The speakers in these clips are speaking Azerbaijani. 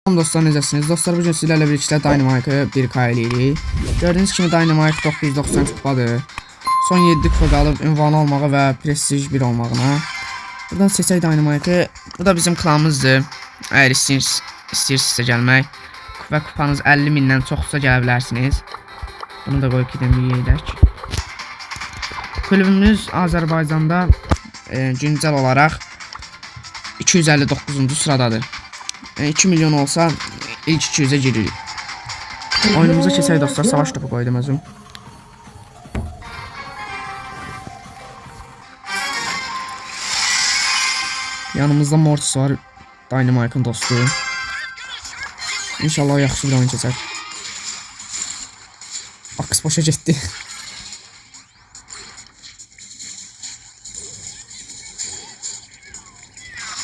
Dostlar necəsiniz? Dostlar bugün sizlərlə birlikdə Dynamite'ı 1K eləyirik. Gördüyünüz kimi Dynamite 990 kupadır. Son 7 kupa qalıb ünvanı almağa və prestij 1 olmağına. Buradan seçək Dynamite'ı. Bu da bizim klanımızdır. Əgər istəyirsinizsə gəlmək və kupanız 50 mindən çoxsa gələ bilərsiniz. Bunu da qoyub gedən bir yeyək. Kulübümüz Azərbaycanda güncəl olaraq 259-cu sıradadır. 2 milyon olsa ilk 200'e giririk. Oyunumuza keçək dostlar, savaş topu qoydum özüm. Yanımızda Mortis var, Dynamite'ın dostu. İnşallah yaxşı bir oyun keçək. Aks boşa getdi.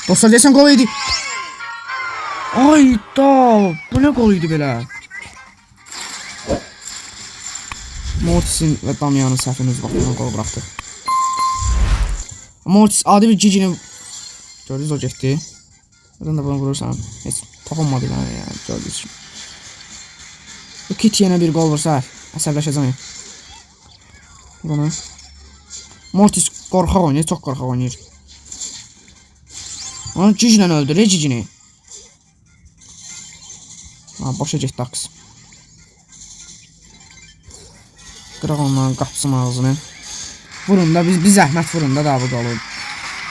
Dostlar deyəsən qol idi. Ayda, bu ne goluydu belə? Mortis'in və Damian'ın səhvini öz vaxtından qol bıraxdıq. Mortis adi bir cicini gördünüz, o getdi. Buradan da bunu vurursan heç toxunmadı yani gördünüz kimi. Bu kit yenə bir qol vursa əsəbləşəcəm. Bunu Mortis qorxaq oynayır, çox qorxaq oynayır. Onu ciclə öldürür, cicini. Boşa getdi aks. Qıraq onların qapısının ağzını. Vurun da, biz zəhmət vurun da bu qolu.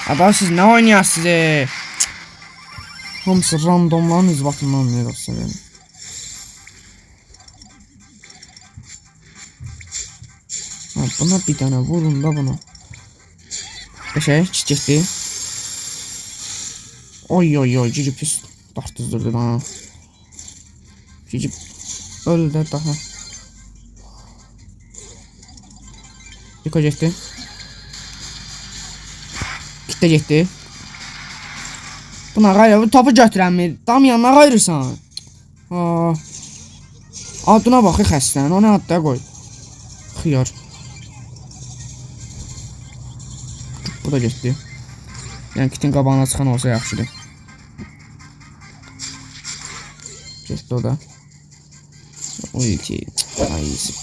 Ada siz nə oynayasınız? Hamısı randomların izbatından oynayır dostlar. Buna bir dənə vurun da bunu. Qəşək, getdi. Oy, cici pis dartızdırdı bana. Cici öldü daha. Diko getdi. Kitdə getdi. Buna qayır, bu topu götürənmir. Damianına qayırırsan. Adına baxı xəstən, onu adda qoy. Xiyar. Bu da getdi. Yəni kitin qabağına çıxan olsa yaxşıdır. Getdi o da. Ulti. Ayısı.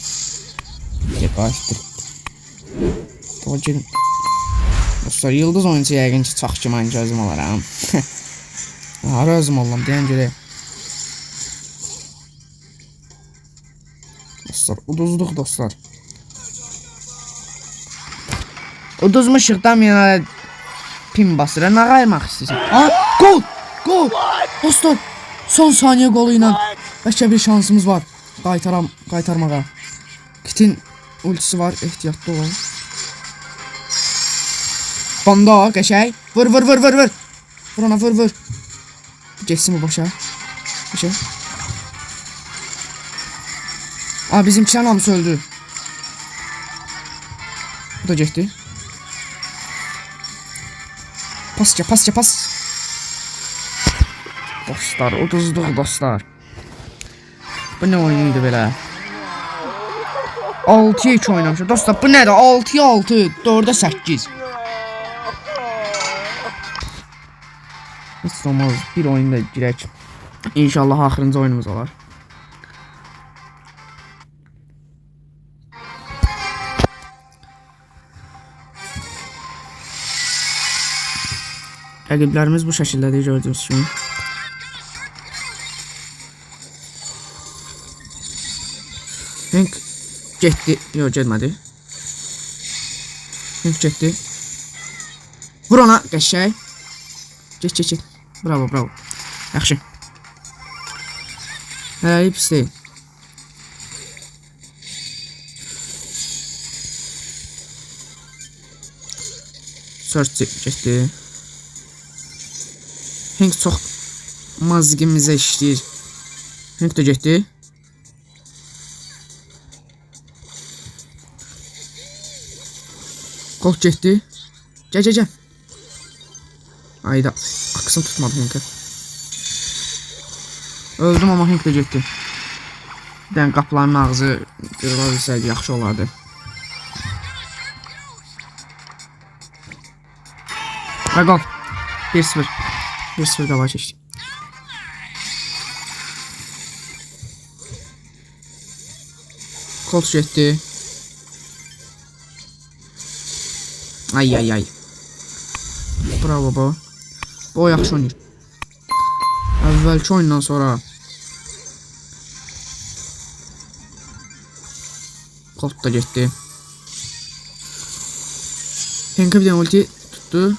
Qaçdı. Topa gelin. Dostlar, yıldız oyuncu yəqin ki, çox ki, mən gözüm olaram. Hara özüm olam, deyən görək. Dostlar, uduzduq dostlar. Uduzmuşuq, Damian'a pin basır. Nə qayırmaq istəyirsən? Gol! Gol! Dostlar, son saniye goluyla bəlkə bir şansımız var. Qaytarmağa. Kitin ultisi var, ehtiyatlı olun. Banda qəşək. Vur. Vur ona, vur. Geçsin bu başa. Geçsin. Bizimkiler hamısı öldü. Bu da getdi. Pas. Dostlar, uduzduq dostlar. Bu ne oyunuydu belə? 6'ya 2 oynamışıq. Dostlar, bu nədir? 6'ya 6, 4'ə 8. Heç olmaz, bir oyunda girək. İnşallah axırıncı oyunumuz olar. Rəqiblərimiz bu şəkildədir, gördüyünüz kimi. Hank getdi. Yox, getmədi. Hank getdi. Vur ona, qəşək. Get. Bravo. Yaxşı. Hələ pis deyil. Search getdi. Hank çox mazgimizə işləyir. Hank da getdi. Gol getdi. Gəl. Ayda aksın tutmadı Hank'ı. Öldüm ama Hank da getdi. Bir qapıların ağzı qırıla bilsəydi yaxşı olardı. Və gol. 1-0. 1-0 qabağa keçdik. Kolt getdi. Ay. Bravo baba. Bu yaxşı oynayır. Əvvəlki oyundan sonra Kolt da getdi. Henka bir dənə ulti tutdu.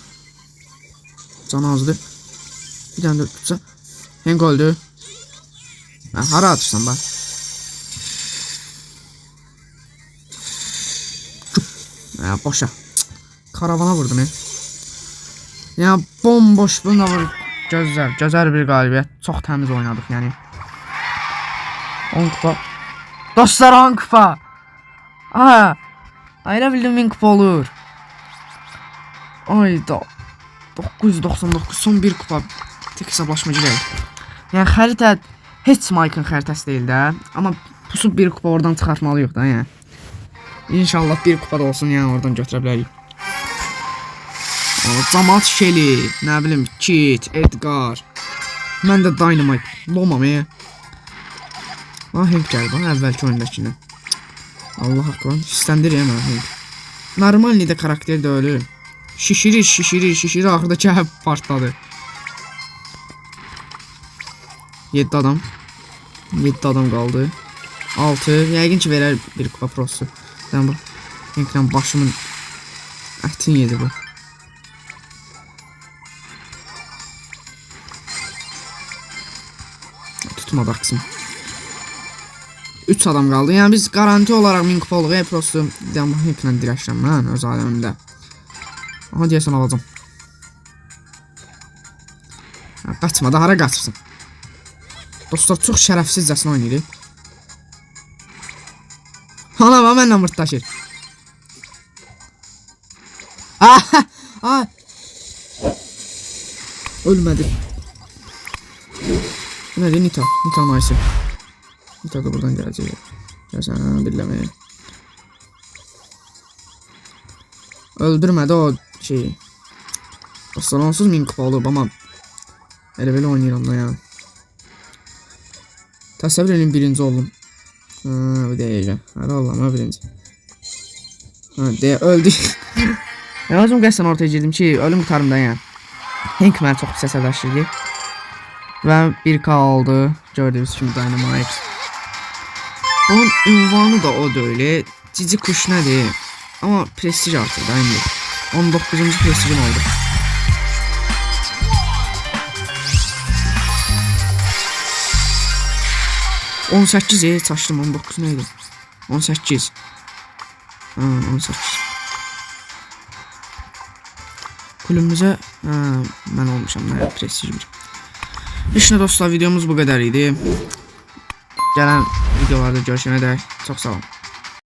Canı azdı. Bir dənə də tutsa. Henka öldü. Hara atırsan bak. Boşa. Karavana vurdu ne? Ya bomboş buna vur. Gözəl bir qalibiyyət. Çox təmiz oynadık yani. 10 kupa. Dostlar 10 kupa. Elə bildim 1000 kupa olur. Ayda 999 son 1 kupa. Tek hesablaşmacı değil. Yani xəritə heç Mike'ın xəritəsi değil də. Amma pusub 1 kupa oradan çıxartmalıyıq da yəni. İnşallah 1 kupa da olsun yani oradan götürə bilərik. Camaat Shelly, nə bilim Kit, Edgar. Mən də Dynamite. Lomam ya. Hank gəldi bana əvvəlki oyundakindən. Allah haqqı. İstəndir ya mən Hank. Normal də karakter də ölür. Şişirir axırda kəhəb partladı. 7 adam. 7 adam qaldı. 6. Yəqin ki verər 1 kupa prosu. Sən bax. Hank'dan başımın ətini yedi bu. Tutmadı aksın. 3 adam qaldı. Yəni biz garanti olaraq 1000 kupa oluq. Prosto Hank'la dirəşirəm mən öz aləmimdə. Aha deyəsən alacam. Qaçma da hara qaçırsan. Dostlar çox şərəfsizcəsinə oynayır. Ana va mənlə mırtdaşır. Ölmədi. Bu nədir? Nita Nice. Nita da buradan gələcək. Gəlsən birləməyə. Öldürmədi o şeyi. Dostlar onsuz 1000 kupa olub amma elə belə oynayıram da ya. Təsəvvür edin birinci oldum. Bu deyəcəm. Hələ Allah'ım birinci. Öldü. Ya özüm qəsdən ortaya girdim ki ölüm qutarımdan ya. Hank mənə çox pis əsəbləşdirdi. Və 1K oldu. Gördüyünüz kimi Dynamite. Bunun ünvanı da o da öyle. Cici kuş nədir? Ama prestij artır da indi. 19. prestijim oldu. %18 çaşdım 19 neydi? 18. 18. Kulübümüzə mən olmuşam nə prestij bir. İşte dostlar videomuz bu kadar idi. Gələn videolarda görüşənə dək çox sağ olun.